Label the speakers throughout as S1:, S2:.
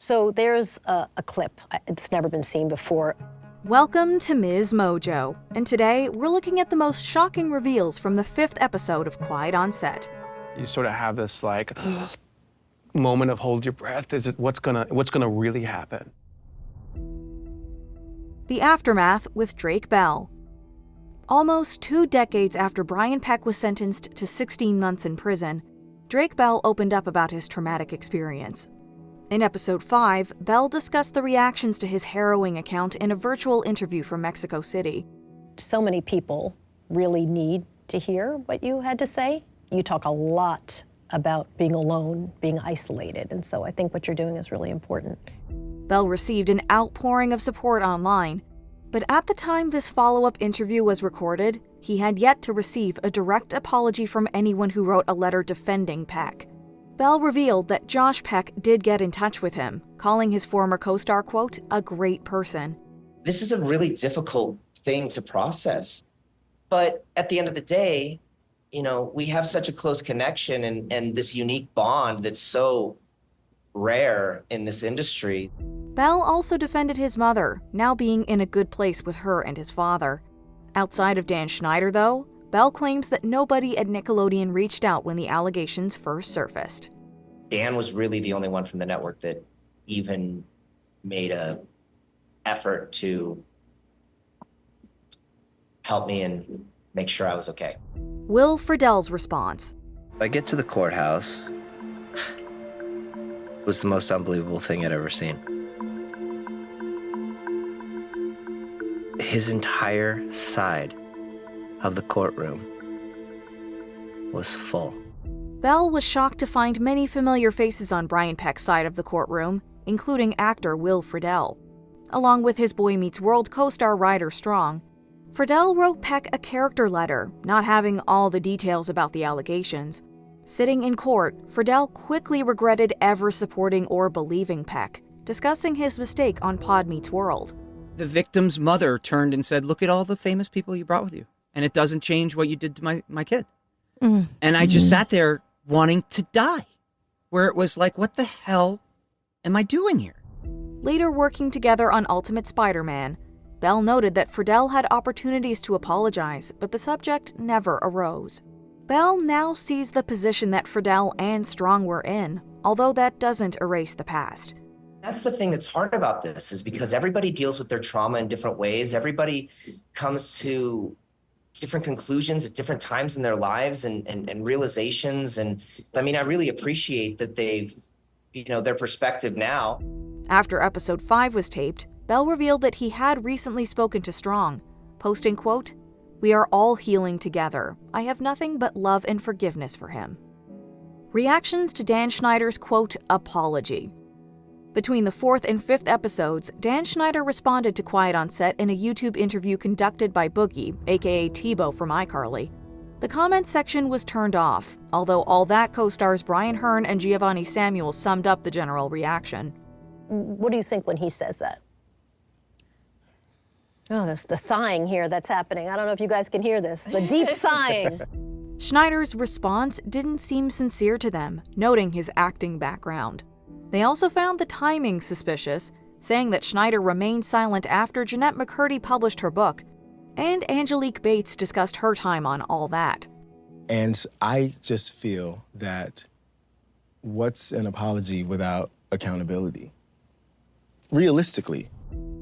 S1: So there's a clip. It's never been seen before.
S2: Welcome to MsMojo, and today we're looking at the most shocking reveals from the 5th episode of Quiet on Set.
S3: You sort of have this moment of hold your breath. Is it what's gonna really happen?
S2: The aftermath with Drake Bell. Almost 2 decades after Brian Peck was sentenced to 16 months in prison, Drake Bell opened up about his traumatic experience. In episode 5, Bell discussed the reactions to his harrowing account in a virtual interview from Mexico City.
S1: So many people really need to hear what you had to say. You talk a lot about being alone, being isolated, and so I think what you're doing is really important.
S2: Bell received an outpouring of support online, but at the time this follow-up interview was recorded, he had yet to receive a direct apology from anyone who wrote a letter defending Peck. Bell revealed that Josh Peck did get in touch with him, calling his former co-star, quote, a great person.
S4: This is a really difficult thing to process. But at the end of the day, we have such a close connection and this unique bond that's so rare in this industry.
S2: Bell also defended his mother, now being in a good place with her and his father. Outside of Dan Schneider, though, Bell claims that nobody at Nickelodeon reached out when the allegations first surfaced.
S4: Dan was really the only one from the network that even made an effort to help me and make sure I was okay.
S2: Will Friedle's response.
S5: I get to the courthouse. It was the most unbelievable thing I'd ever seen. His entire side of the courtroom was full.
S2: Bell was shocked to find many familiar faces on Brian Peck's side of the courtroom, including actor Will Friedle. Along with his Boy Meets World co-star Ryder Strong, Friedle wrote Peck a character letter, not having all the details about the allegations. Sitting in court, Friedle quickly regretted ever supporting or believing Peck, discussing his mistake on Pod Meets World.
S6: The victim's mother turned and said, look at all the famous people you brought with you, and it doesn't change what you did to my kid. And I just sat there wanting to die, where it was like, what the hell am I doing here?
S2: Later working together on Ultimate Spider-Man, Bell noted that Friedle had opportunities to apologize, but the subject never arose. Bell now sees the position that Friedle and Strong were in, although that doesn't erase the past.
S4: That's the thing that's hard about this, is because everybody deals with their trauma in different ways. Everybody comes to different conclusions at different times in their lives and realizations. And I mean, I really appreciate that they've, their perspective now.
S2: After episode 5 was taped, Bell revealed that he had recently spoken to Strong, posting, quote, "We are all healing together. I have nothing but love and forgiveness for him." Reactions to Dan Schneider's, quote, apology. Between the 4th and 5th episodes, Dan Schneider responded to Quiet on Set in a YouTube interview conducted by Boogie, aka Tebow from iCarly. The comment section was turned off, although All That co-stars Brian Hearn and Giovanni Samuels summed up the general reaction.
S1: What do you think when he says that? Oh, there's the sighing here that's happening. I don't know if you guys can hear this, the deep sighing.
S2: Schneider's response didn't seem sincere to them, noting his acting background. They also found the timing suspicious, saying that Schneider remained silent after Jeanette McCurdy published her book, and Angelique Bates discussed her time on All That.
S7: And I just feel that what's an apology without accountability? Realistically.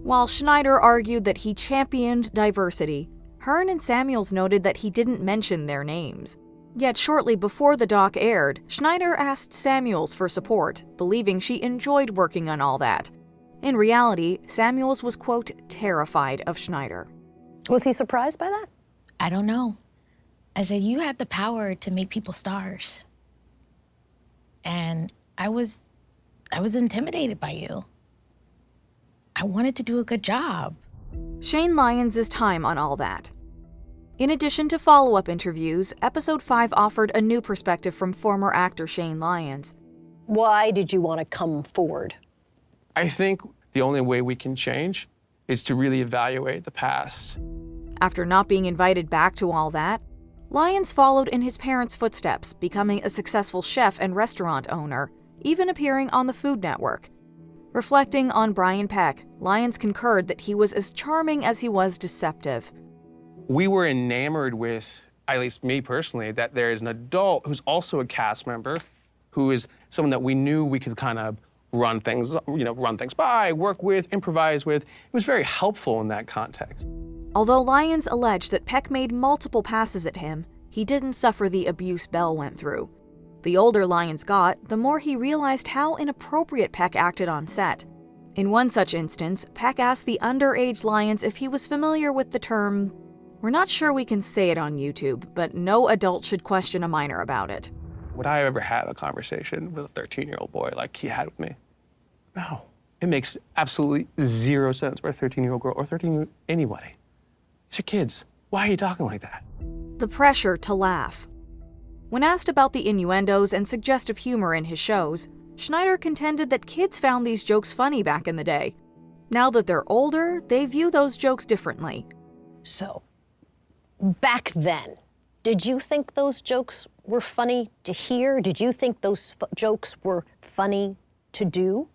S2: While Schneider argued that he championed diversity, Hearn and Samuels noted that he didn't mention their names. Yet shortly before the doc aired, Schneider asked Samuels for support, believing she enjoyed working on All That. In reality, Samuels was, quote, terrified of Schneider.
S1: Was he surprised by that?
S8: I don't know. I said, you have the power to make people stars. And I was intimidated by you. I wanted to do a good job.
S2: Shane Lyons' time on All That. In addition to follow-up interviews, episode 5 offered a new perspective from former actor Shane Lyons.
S1: Why did you want to come forward?
S3: I think the only way we can change is to really evaluate the past.
S2: After not being invited back to All That, Lyons followed in his parents' footsteps, becoming a successful chef and restaurant owner, even appearing on the Food Network. Reflecting on Brian Peck, Lyons concurred that he was as charming as he was deceptive.
S3: We were enamored with, at least me personally, that there is an adult who's also a cast member, who is someone that we knew we could kind of run things by, work with, improvise with. It was very helpful in that context.
S2: Although Lyons alleged that Peck made multiple passes at him, he didn't suffer the abuse Bell went through. The older Lyons got, the more he realized how inappropriate Peck acted on set. In one such instance, Peck asked the underage Lyons if he was familiar with the term, "We're not sure we can say it on YouTube, but no adult should question a minor about it."
S3: Would I ever had a conversation with a 13-year-old boy like he had with me? No. It makes absolutely zero sense for a 13-year-old girl or 13-year-old anybody. These are kids. Why are you talking like that?
S2: The pressure to laugh. When asked about the innuendos and suggestive humor in his shows, Schneider contended that kids found these jokes funny back in the day. Now that they're older, they view those jokes differently.
S1: So, back then, did you think those jokes were funny to hear? Did you think those jokes were funny to do?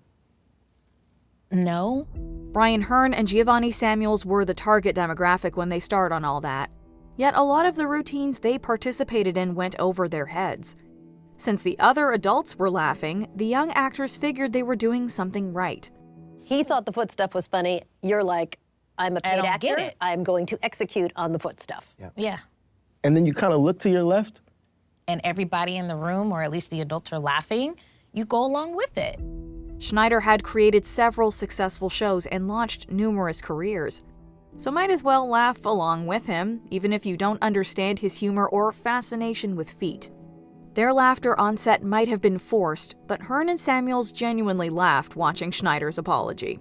S8: No.
S2: Brian Hearn and Giovanni Samuels were the target demographic when they starred on All That. Yet a lot of the routines they participated in went over their heads. Since the other adults were laughing, the young actors figured they were doing something right.
S1: He thought the foot stuff was funny. You're like, I'm a paid actor.
S8: Get it.
S1: I'm going to execute on the foot stuff.
S8: Yeah.
S7: And then you kind of look to your left.
S8: And everybody in the room, or at least the adults, are laughing. You go along with it.
S2: Schneider had created several successful shows and launched numerous careers. So might as well laugh along with him, even if you don't understand his humor or fascination with feet. Their laughter on set might have been forced, but Hearn and Samuels genuinely laughed watching Schneiders Apology.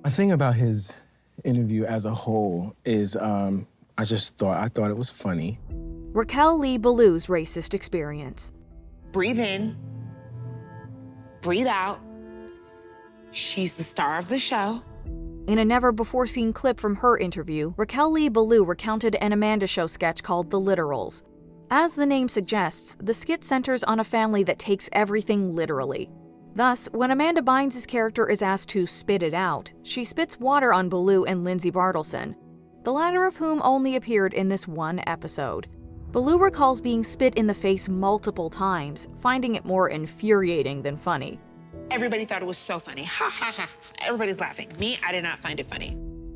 S7: The thing about his interview as a whole is I thought it was funny.
S2: Raquel Lee Ballou's racist experience.
S9: Breathe in, breathe out. She's the star of the show.
S2: In a never-before-seen clip from her interview, Raquel Lee Ballou recounted an Amanda Show sketch called The Literals. As the name suggests, the skit centers on a family that takes everything literally. Thus, when Amanda Bynes' character is asked to spit it out, she spits water on Ballou and Lindsay Bartleson, the latter of whom only appeared in this one episode. Ballou recalls being spit in the face multiple times, finding it more infuriating than funny.
S9: Everybody thought it was so funny. Ha ha ha. Everybody's laughing. Me, I did not find it funny.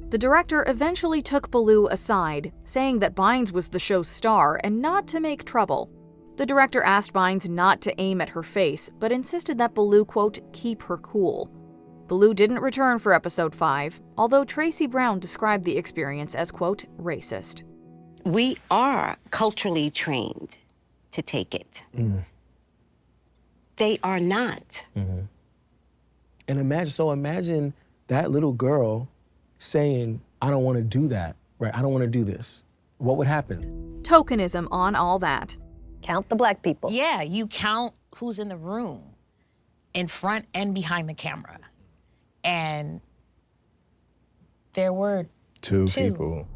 S2: The director eventually took Ballou aside, saying that Bynes was the show's star and not to make trouble. The director asked Bynes not to aim at her face, but insisted that Ballou, quote, keep her cool. Ballou didn't return for episode 5, although Tracy Brown described the experience as, quote, racist.
S10: We are culturally trained to take it.
S7: Mm.
S10: They are not.
S7: Mm-hmm. And imagine that little girl saying, I don't want to do that, right? I don't want to do this. What would happen?
S2: Tokenism on All That.
S1: Count the black people.
S8: Yeah, you count who's in the room, in front and behind the camera. And there were
S7: two people.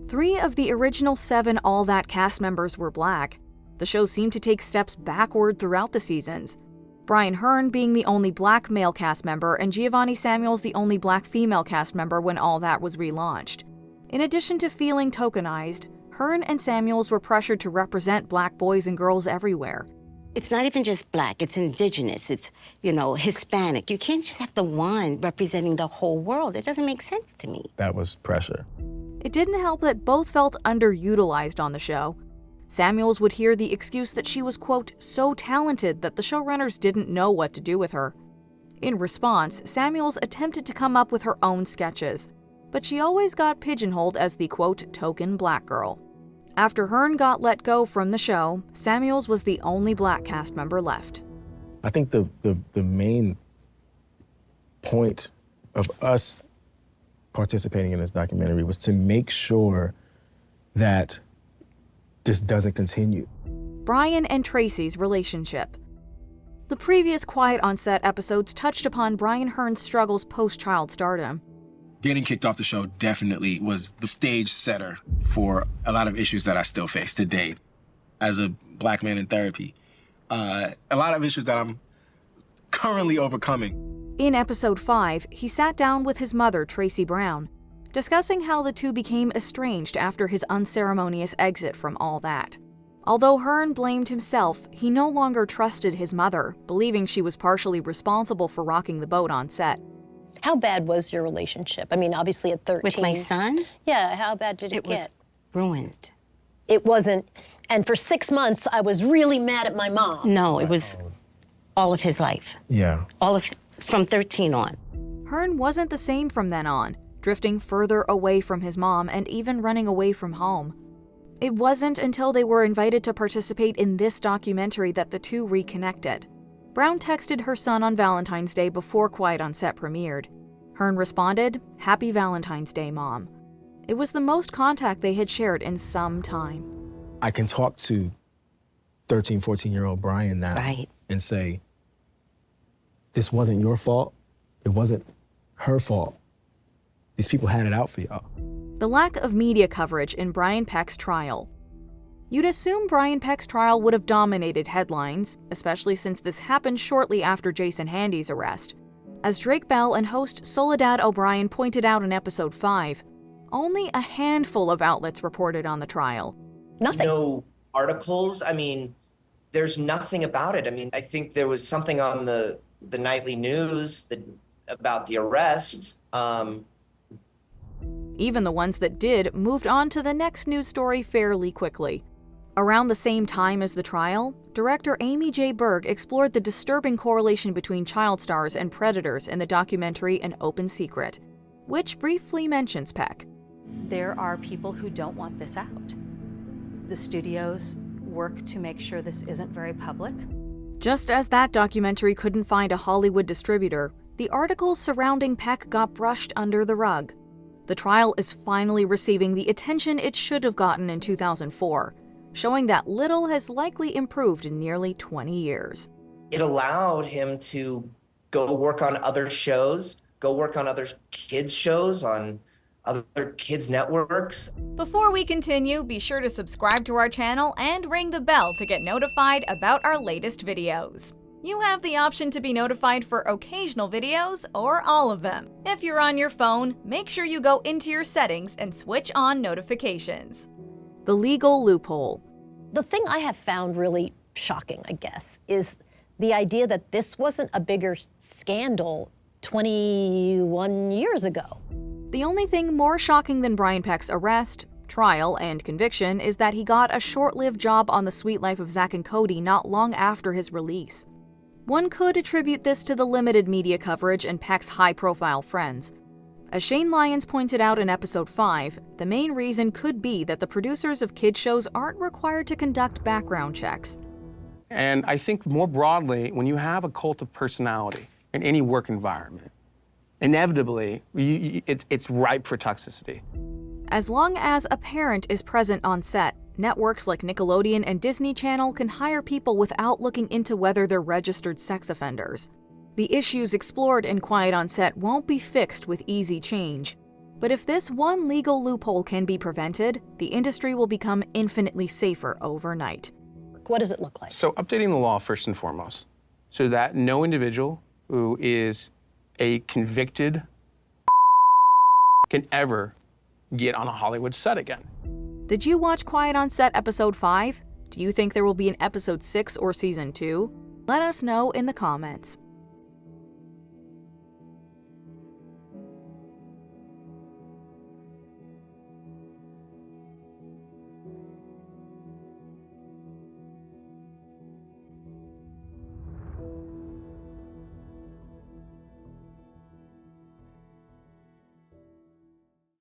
S2: 3 of the original 7 All That cast members were black. The show seemed to take steps backward throughout the seasons. Brian Hearn being the only black male cast member and Giovanni Samuels the only black female cast member when All That was relaunched. In addition to feeling tokenized, Hearn and Samuels were pressured to represent black boys and girls everywhere.
S10: It's not even just black, it's indigenous, it's, Hispanic. You can't just have the one representing the whole world. It doesn't make sense to me.
S7: That was pressure.
S2: It didn't help that both felt underutilized on the show. Samuels would hear the excuse that she was, quote, so talented that the showrunners didn't know what to do with her. In response, Samuels attempted to come up with her own sketches, but she always got pigeonholed as the, quote, token black girl. After Hearn got let go from the show, Samuels was the only black cast member left.
S7: I think the main point of us participating in this documentary was to make sure that this doesn't continue.
S2: Brian and Tracy's relationship. The previous Quiet on Set episodes touched upon Brian Hearn's struggles post-child stardom.
S11: Getting kicked off the show definitely was the stage setter for a lot of issues that I still face today. As a black man in therapy, a lot of issues that I'm currently overcoming.
S2: In episode 5, he sat down with his mother, Tracy Brown, discussing how the two became estranged after his unceremonious exit from all that. Although Hearn blamed himself, he no longer trusted his mother, believing she was partially responsible for rocking the boat on set.
S1: How bad was your relationship? I mean, obviously at 13.
S10: With my son?
S1: Yeah, how bad did it get?
S10: It was ruined.
S1: It wasn't, and for 6 months, I was really mad at my mom.
S10: No, it was all of his life.
S7: Yeah.
S10: From 13 on.
S2: Hearn wasn't the same from then on, drifting further away from his mom and even running away from home. It wasn't until they were invited to participate in this documentary that the two reconnected. Brown texted her son on Valentine's Day before Quiet on Set premiered. Hearn responded, "Happy Valentine's Day, Mom." It was the most contact they had shared in some time.
S7: I can talk to 13, 14-year-old Brian now and say, this wasn't your fault. It wasn't her fault. These people had it out for y'all.
S2: The lack of media coverage in Brian Peck's trial. You'd assume Brian Peck's trial would have dominated headlines, especially since this happened shortly after Jason Handy's arrest. As Drake Bell and host Soledad O'Brien pointed out in episode 5, only a handful of outlets reported on the trial.
S1: Nothing.
S4: No articles. I mean, there's nothing about it. I mean, I think there was something on the nightly news about the arrest.
S2: Even the ones that did moved on to the next news story fairly quickly. Around the same time as the trial, director Amy J. Berg explored the disturbing correlation between child stars and predators in the documentary An Open Secret, which briefly mentions Peck.
S12: There are people who don't want this out. The studios work to make sure this isn't very public.
S2: Just as that documentary couldn't find a Hollywood distributor, the articles surrounding Peck got brushed under the rug. The trial is finally receiving the attention it should have gotten in 2004, showing that little has likely improved in nearly 20 years.
S4: It allowed him to go work on other shows, go work on other kids' shows, on other kids' networks.
S2: Before we continue, be sure to subscribe to our channel and ring the bell to get notified about our latest videos. You have the option to be notified for occasional videos or all of them. If you're on your phone, make sure you go into your settings and switch on notifications. The legal loophole.
S1: The thing I have found really shocking, I guess, is the idea that this wasn't a bigger scandal 21 years ago.
S2: The only thing more shocking than Brian Peck's arrest, trial, and conviction is that he got a short-lived job on The Sweet Life of Zack and Cody not long after his release. One could attribute this to the limited media coverage and Peck's high-profile friends. As Shane Lyons pointed out in episode 5, the main reason could be that the producers of kids shows aren't required to conduct background checks.
S3: And I think more broadly, when you have a cult of personality in any work environment, inevitably, it's ripe for toxicity.
S2: As long as a parent is present on set, networks like Nickelodeon and Disney Channel can hire people without looking into whether they're registered sex offenders. The issues explored in Quiet on Set won't be fixed with easy change. But if this one legal loophole can be prevented, the industry will become infinitely safer overnight.
S1: What does it look like?
S3: So updating the law first and foremost, so that no individual who is a convicted can ever get on a Hollywood set again.
S2: Did you watch Quiet on Set episode 5? Do you think there will be an episode 6 or season 2? Let us know in the comments.